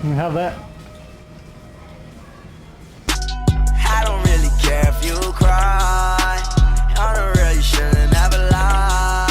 You can have that. I don't really care if you cry. I don't really shouldn't never lie.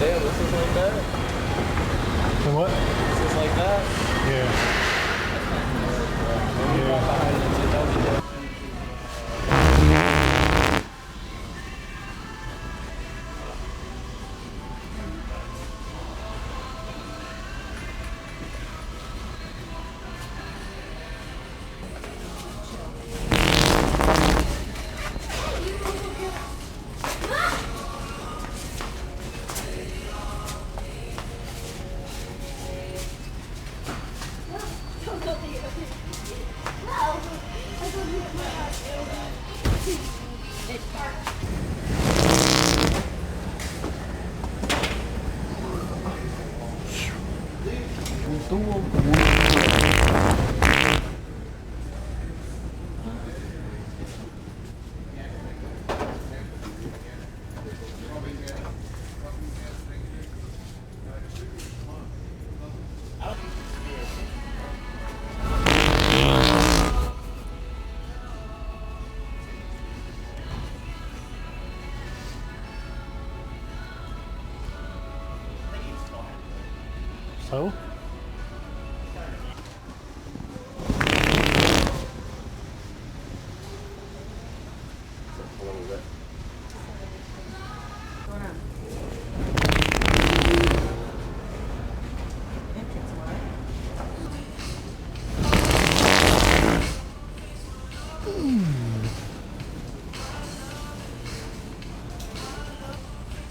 Damn, this is like that? So what? This is like that? Yeah. Yeah. So?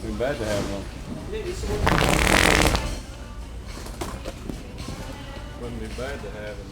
Too bad to have one. Wouldn't be bad to have one.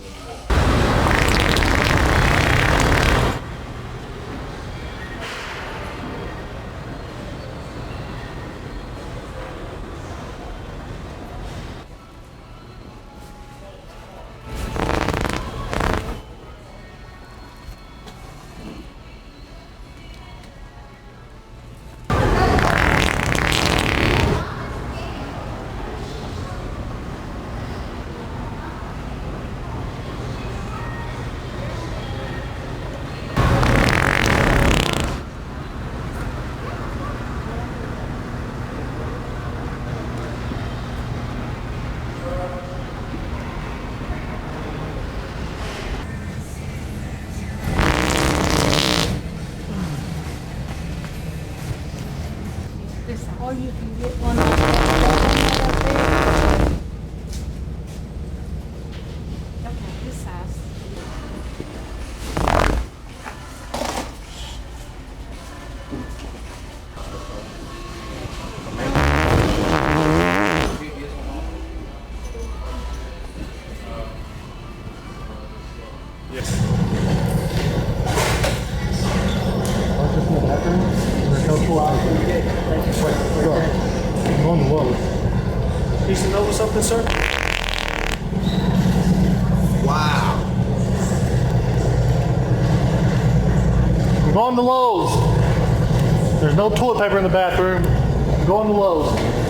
Or you can get one of those. Okay, this size. I'm going to Lowe's. Need to know something, sir? Wow. I'm going to Lowe's. There's no toilet paper in the bathroom. I'm going to Lowe's.